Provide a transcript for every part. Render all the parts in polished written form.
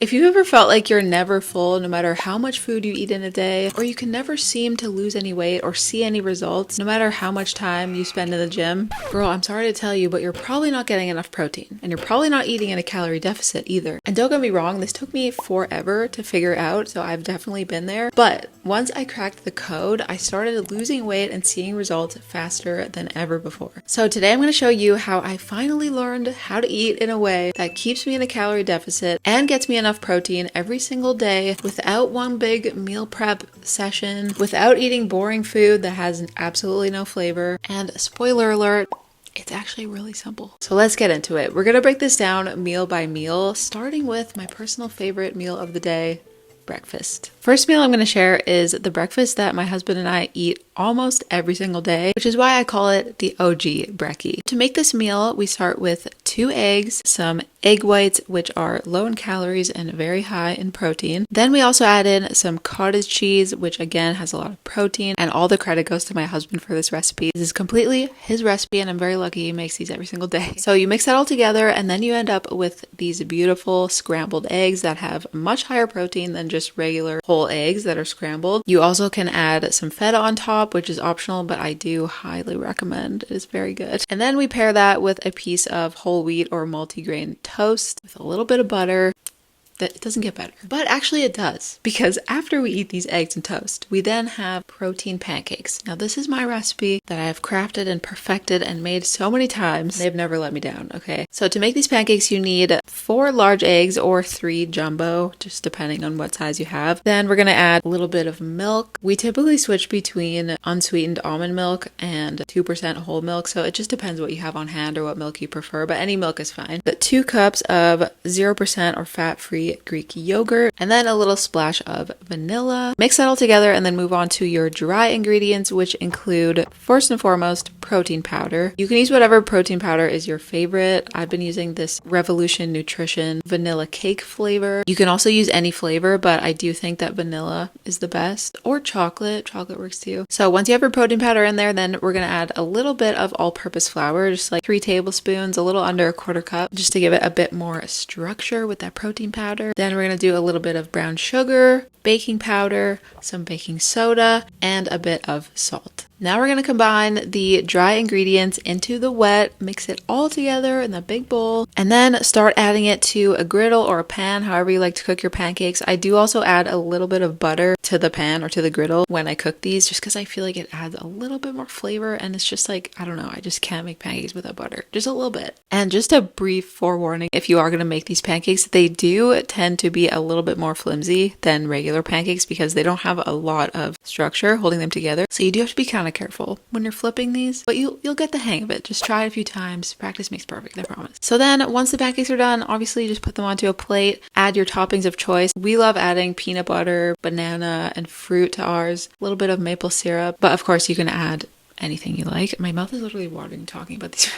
If you've ever felt like you're never full no matter how much food you eat in a day, or you can never seem to lose any weight or see any results no matter how much time you spend in the gym, girl, I'm sorry to tell you, but you're probably not getting enough protein, and you're probably not eating in a calorie deficit either. And don't get me wrong, this took me forever to figure out, so I've definitely been there. But once I cracked the code, I started losing weight and seeing results faster than ever before. So today I'm going to show you how I finally learned how to eat in a way that keeps me in a calorie deficit and gets me enough protein every single day without one big meal prep session, without eating boring food that has absolutely no flavor. And spoiler alert, it's actually really simple. So let's get into it. We're going to break this down meal by meal, starting with my personal favorite meal of the day, breakfast. First meal I'm going to share is the breakfast that my husband and I eat almost every single day, which is why I call it the OG brekkie. To make this meal, we start with 2 eggs, some egg whites, which are low in calories and very high in protein. Then we also add in some cottage cheese, which again has a lot of protein, and all the credit goes to my husband for this recipe. This is completely his recipe, and I'm very lucky he makes these every single day. So you mix that all together, and then you end up with these beautiful scrambled eggs that have much higher protein than just regular whole eggs that are scrambled. You also can add some feta on top, which is optional, but I do highly recommend. It is very good. And then we pair that with a piece of whole wheat or multigrain toast with a little bit of butter. That it doesn't get better. But actually it does, because after we eat these eggs and toast, we then have protein pancakes. Now this is my recipe that I have crafted and perfected and made so many times. They've never let me down, okay? So to make these pancakes, you need 4 large eggs or 3 jumbo, just depending on what size you have. Then we're gonna add a little bit of milk. We typically switch between unsweetened almond milk and 2% whole milk, so it just depends what you have on hand or what milk you prefer, but any milk is fine. But 2 cups of 0% or fat-free Greek yogurt, and then a little splash of vanilla. Mix that all together and then move on to your dry ingredients, which include, first and foremost, protein powder. You can use whatever protein powder is your favorite. I've been using this Revolution Nutrition vanilla cake flavor. You can also use any flavor, but I do think that vanilla is the best, or chocolate. Chocolate works too. So once you have your protein powder in there, then we're going to add a little bit of all-purpose flour, just like 3 tablespoons, a little under a quarter cup, just to give it a bit more structure with that protein powder. Then we're going to do a little bit of brown sugar, baking powder, some baking soda, and a bit of salt. Now we're going to combine the dry ingredients into the wet, mix it all together in the big bowl, and then start adding it to a griddle or a pan, however you like to cook your pancakes. I do also add a little bit of butter to the pan or to the griddle when I cook these, just because I feel like it adds a little bit more flavor, and it's just like, I don't know, I just can't make pancakes without butter. Just a little bit. And just a brief forewarning, if you are going to make these pancakes, they do tend to be a little bit more flimsy than regular pancakes because they don't have a lot of structure holding them together. So you do have to be kind of careful when you're flipping these, but you'll get the hang of it. Just try it a few times. Practice makes perfect, I promise. So then once the pancakes are done, obviously you just put them onto a plate, add your toppings of choice. We love adding peanut butter, banana, and fruit to ours, a little bit of maple syrup, but of course you can add anything you like. My mouth is literally watering talking about these.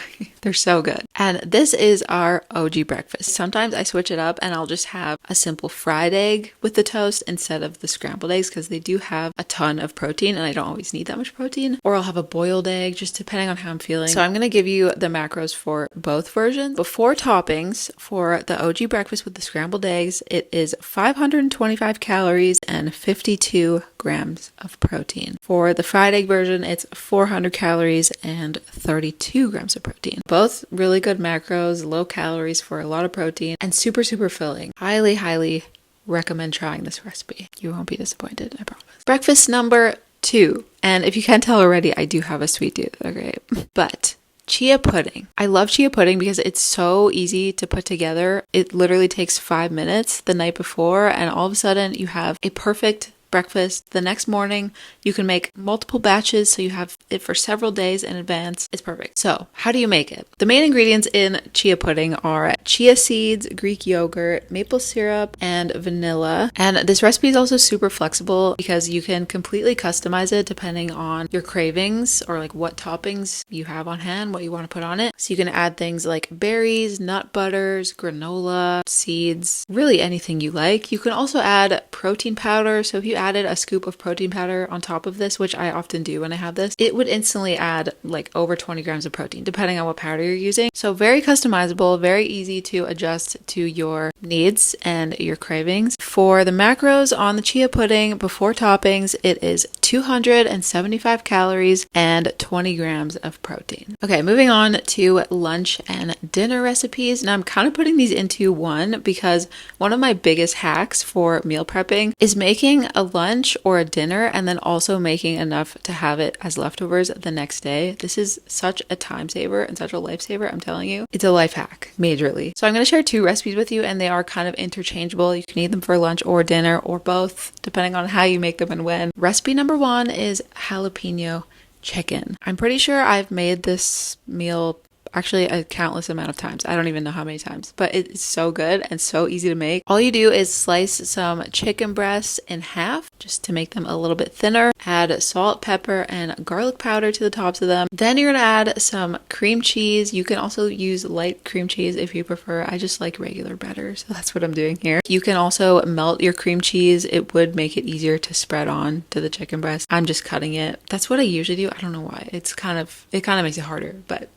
They're so good. And this is our OG breakfast. Sometimes I switch it up and I'll just have a simple fried egg with the toast instead of the scrambled eggs, because they do have a ton of protein and I don't always need that much protein. Or I'll have a boiled egg, just depending on how I'm feeling. So I'm going to give you the macros for both versions. Before toppings, for the OG breakfast with the scrambled eggs, it is 525 calories and 52 grams of protein. For the fried egg version, it's 400 calories and 32 grams of protein. Both really good macros, low calories for a lot of protein, and super, super filling. Highly, highly recommend trying this recipe. You won't be disappointed, I promise. Breakfast number 2. And if you can't tell already, I do have a sweet tooth, okay? But chia pudding. I love chia pudding because it's so easy to put together. It literally takes 5 minutes the night before, and all of a sudden you have a perfect breakfast. The next morning, you can make multiple batches, so you have it for several days in advance. It's perfect. So, how do you make it? The main ingredients in chia pudding are chia seeds, Greek yogurt, maple syrup, and vanilla. And this recipe is also super flexible because you can completely customize it depending on your cravings or like what toppings you have on hand, what you want to put on it. So you can add things like berries, nut butters, granola, seeds, really anything you like. You can also add protein powder. So if you added a scoop of protein powder on top of this, which I often do when I have this, it would instantly add like over 20 grams of protein, depending on what powder you're using. So very customizable, very easy to adjust to your needs and your cravings. For the macros on the chia pudding before toppings, it is 275 calories and 20 grams of protein. Okay, moving on to lunch and dinner recipes. Now I'm kind of putting these into one because one of my biggest hacks for meal prepping is making a lunch or a dinner and then also making enough to have it as leftovers the next day. This is such a time saver and such a lifesaver. I'm telling you, it's a life hack, majorly. So I'm going to share two recipes with you and they are kind of interchangeable. You can eat them for lunch or dinner or both, depending on how you make them and when. Recipe number one is jalapeno chicken. I'm pretty sure I've made this meal actually a countless amount of times. I don't even know how many times, but it's so good and so easy to make. All you do is slice some chicken breasts in half just to make them a little bit thinner. Add salt, pepper, and garlic powder to the tops of them. Then you're gonna add some cream cheese. You can also use light cream cheese if you prefer. I just like regular better, so that's what I'm doing here. You can also melt your cream cheese. It would make it easier to spread on to the chicken breast. I'm just cutting it. That's what I usually do. I don't know why. It kind of makes it harder, but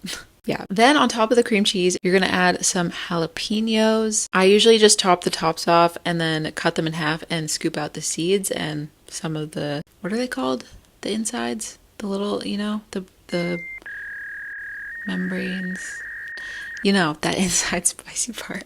yeah. Then on top of the cream cheese, you're going to add some jalapenos. I usually just chop the tops off and then cut them in half and scoop out the seeds and some of the, what are they called? The insides? The little, you know, the membranes. You know, that inside spicy part.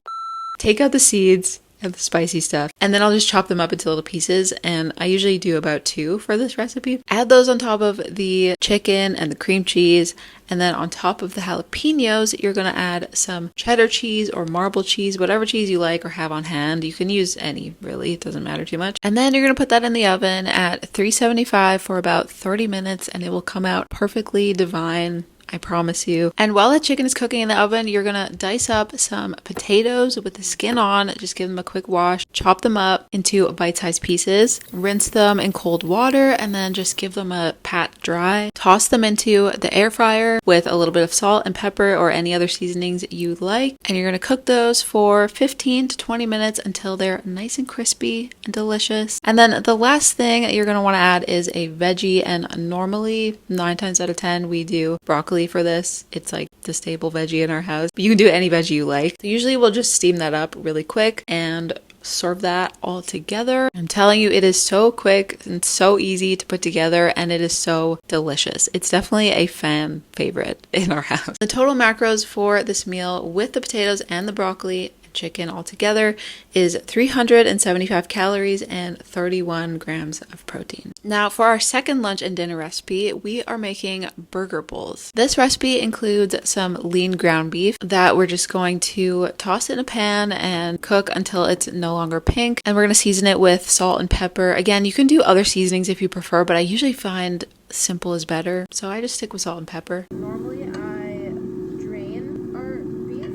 Take out the seeds and the spicy stuff, and then I'll just chop them up into little pieces, and I usually do about 2 for this recipe. Add those on top of the chicken and the cream cheese, and then on top of the jalapenos, you're going to add some cheddar cheese or marble cheese, whatever cheese you like or have on hand. You can use any, really, it doesn't matter too much. And then you're going to put that in the oven at 375 for about 30 minutes, and it will come out perfectly divine, I promise you. And while the chicken is cooking in the oven, you're gonna dice up some potatoes with the skin on, just give them a quick wash, chop them up into bite-sized pieces, rinse them in cold water, and then just give them a pat dry. Toss them into the air fryer with a little bit of salt and pepper or any other seasonings you like. And you're gonna cook those for 15 to 20 minutes until they're nice and crispy and delicious. And then the last thing you're gonna wanna add is a veggie, and normally 9 times out of 10 we do broccoli for this. It's like the staple veggie in our house, but you can do any veggie you like. So usually we'll just steam that up really quick and serve that all together. I'm telling you, it is so quick and so easy to put together, and it is so delicious. It's definitely a fan favorite in our house. The total macros for this meal with the potatoes and the broccoli chicken all together is 375 calories and 31 grams of protein. Now for our second lunch and dinner recipe, we are making burger bowls. This recipe includes some lean ground beef that we're just going to toss in a pan and cook until it's no longer pink, and we're going to season it with salt and pepper. Again, you can do other seasonings if you prefer, but I usually find simple is better, so I just stick with salt and pepper. Normally I drain our beef,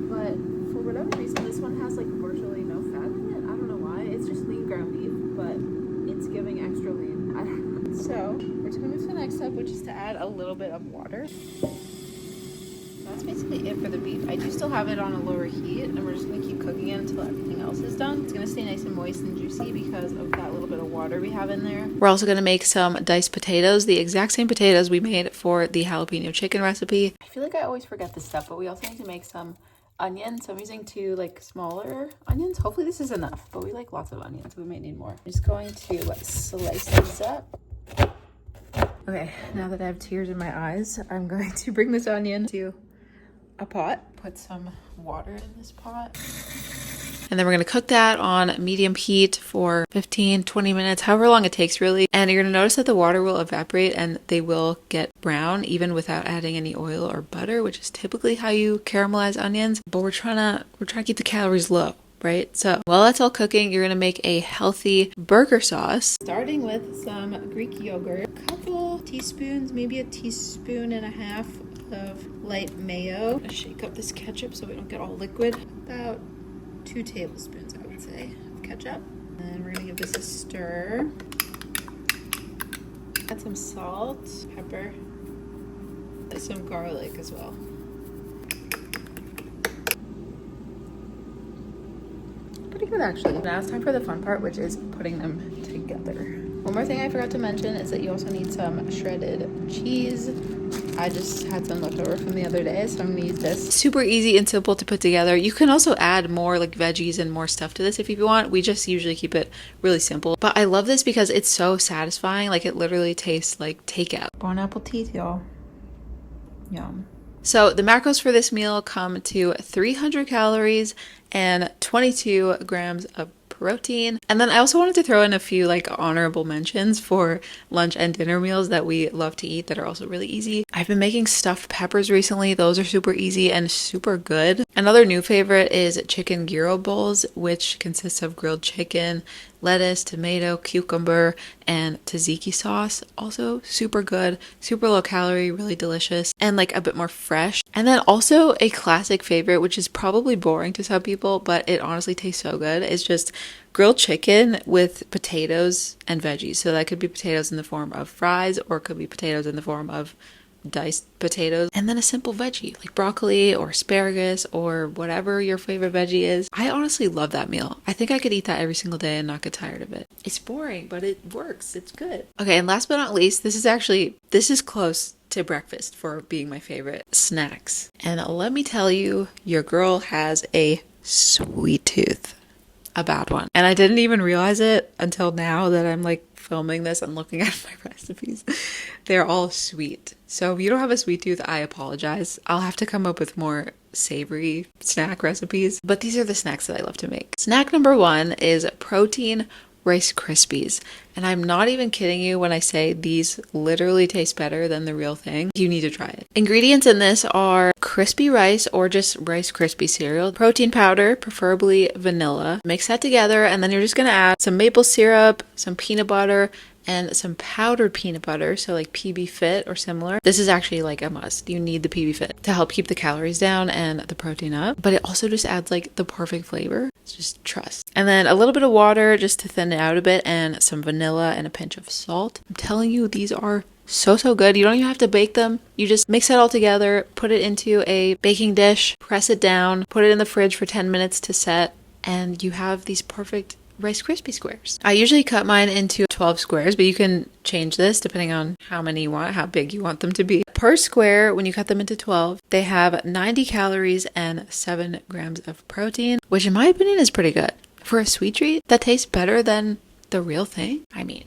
but for whatever reason this one has like virtually no fat in it. I don't know why. It's just lean ground beef, but it's giving extra lean. So we're just gonna move to the next step, which is to add a little bit of water. That's basically it for the beef. I do still have it on a lower heat, and we're just going to keep cooking it until everything else is done. It's going to stay nice and moist and juicy because of that little bit of water we have in there. We're also going to make some diced potatoes, the exact same potatoes we made for the jalapeno chicken recipe. I feel like I always forget this stuff, but we also need to make some onions. So I'm using 2 like smaller onions. Hopefully this is enough, but we like lots of onions. We may need more. I'm just going to slice these up. Okay, now that I have tears in my eyes, I'm going to bring this onion to a pot, put some water in this pot, and then we're going to cook that on medium heat for 15-20 minutes, however long it takes really. And you're going to notice that the water will evaporate and they will get brown even without adding any oil or butter, which is typically how you caramelize onions, but we're trying to keep the calories low, right? So while that's all cooking, you're going to make a healthy burger sauce, starting with some Greek yogurt, a couple teaspoons, maybe a teaspoon and a half of light mayo. I'm gonna shake up this ketchup so we don't get all liquid. About 2 tablespoons, I would say, of ketchup. And we're gonna give this a stir. Add some salt, pepper, and some garlic as well. Pretty good actually. Now it's time for the fun part, which is putting them together. One more thing I forgot to mention is that you also need some shredded cheese. I just had some left over from the other day, so I'm gonna use this. Super easy and simple to put together. You can also add more like veggies and more stuff to this if you want. We just usually keep it really simple. But I love this because it's so satisfying. Like it literally tastes like takeout. Bon appetit, y'all. Yum. So the macros for this meal come to 300 calories and 22 grams of protein. And then I also wanted to throw in a few like honorable mentions for lunch and dinner meals that we love to eat that are also really easy. I've been making stuffed peppers recently. Those are super easy and super good. Another new favorite is chicken gyro bowls, which consists of grilled chicken, lettuce, tomato, cucumber, and tzatziki sauce. Also super good, super low calorie, really delicious, and like a bit more fresh. And then also a classic favorite, which is probably boring to some people, but it honestly tastes so good, is just grilled chicken with potatoes and veggies. So that could be potatoes in the form of fries, or it could be potatoes in the form of diced potatoes, and then a simple veggie like broccoli or asparagus or whatever your favorite veggie is. I honestly love that meal. I think I could eat that every single day and not get tired of it. It's boring, but it works. It's good. Okay, and last but not least, this is close to breakfast for being my favorite snacks. And let me tell you, your girl has a sweet tooth. A bad one. And I didn't even realize it until now that I'm like filming this and looking at my recipes. They're all sweet. So if you don't have a sweet tooth, I apologize. I'll have to come up with more savory snack recipes. But these are the snacks that I love to make. Snack number 1 is protein Rice Krispies. And I'm not even kidding you when I say these literally taste better than the real thing. You need to try it. Ingredients in this are crispy rice or just Rice Krispie cereal, protein powder, preferably vanilla. Mix that together, and then you're just gonna add some maple syrup, some peanut butter, and some powdered peanut butter, so like PB Fit or similar. This is actually like a must. You need the PB Fit to help keep the calories down and the protein up, but it also just adds like the perfect flavor. It's just trust. And then a little bit of water just to thin it out a bit, and some vanilla and a pinch of salt. I'm telling you, these are so good. You don't even have to bake them. You just mix it all together, put it into a baking dish, press it down, put it in the fridge for 10 minutes to set, and you have these perfect Rice Krispie squares. I usually cut mine into 12 squares, but you can change this depending on how many you want, how big you want them to be. Per square, when you cut them into 12, they have 90 calories and 7 grams of protein, which in my opinion is pretty good. For a sweet treat that tastes better than the real thing, I mean,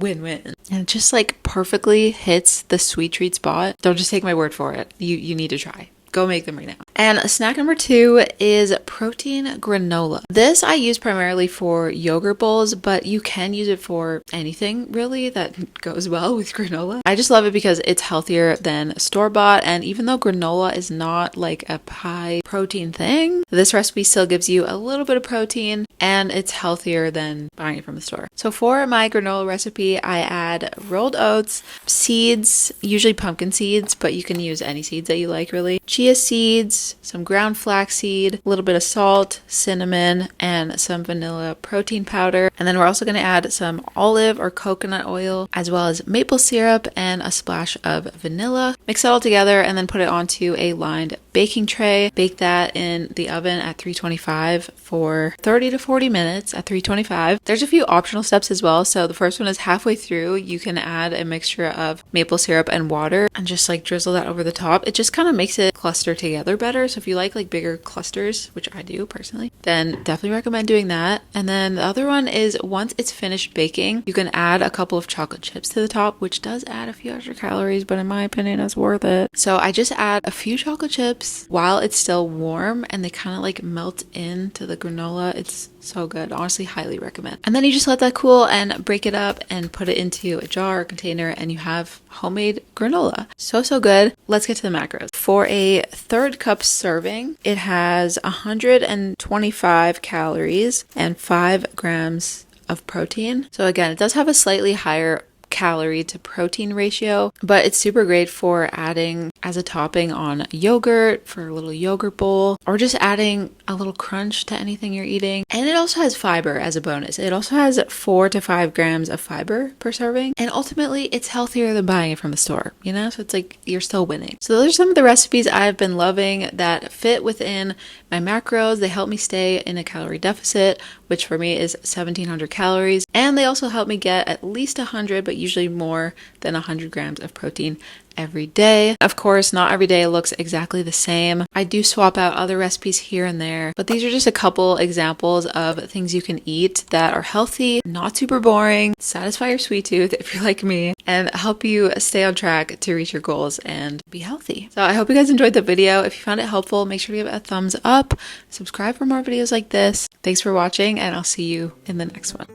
win-win. And it just like perfectly hits the sweet treat spot. Don't just take my word for it. You need to try. Go make them right now. And snack number 2 is protein granola. This I use primarily for yogurt bowls, but you can use it for anything really that goes well with granola. I just love it because it's healthier than store-bought, and even though granola is not like a high protein thing, this recipe still gives you a little bit of protein, and it's healthier than buying it from the store. So for my granola recipe, I add rolled oats, seeds, usually pumpkin seeds, but you can use any seeds that you like really, chia seeds, some ground flaxseed, a little bit of salt, cinnamon, and some vanilla protein powder. And then we're also going to add some olive or coconut oil, as well as maple syrup and a splash of vanilla. Mix it all together and then put it onto a lined baking tray. Bake that in the oven at 325 for 30 to 40 minutes at 325. There's a few optional steps as well. So the first one is halfway through, you can add a mixture of maple syrup and water and just like drizzle that over the top. It just kind of makes it cluster together better. So if you like bigger clusters, which I do personally, then definitely recommend doing that. And then the other one is once it's finished baking, you can add a couple of chocolate chips to the top, which does add a few extra calories, but in my opinion, it's worth it. So I just add a few chocolate chips while it's still warm, and they kind of like melt into the granola. It's so good. Honestly, highly recommend. And then you just let that cool and break it up and put it into a jar or container, and you have homemade granola. So good. Let's get to the macros. For a 1/3 cup serving, it has 125 calories and 5 grams of protein. So again, it does have a slightly higher calorie to protein ratio, but it's super great for adding as a topping on yogurt for a little yogurt bowl, or just adding a little crunch to anything you're eating. And it also has fiber as a bonus. It also has 4 to 5 grams of fiber per serving. And ultimately, it's healthier than buying it from the store, you know? So it's like you're still winning. So those are some of the recipes I've been loving that fit within my macros. They help me stay in a calorie deficit, which for me is 1,700 calories. And they also help me get at least 100, but usually more than 100 grams of protein every day. Of course, not every day looks exactly the same. I do swap out other recipes here and there, but these are just a couple examples of things you can eat that are healthy, not super boring, satisfy your sweet tooth if you're like me, and help you stay on track to reach your goals and be healthy. So I hope you guys enjoyed the video. If you found it helpful, make sure to give it a thumbs up, subscribe for more videos like this. Thanks for watching, and I'll see you in the next one.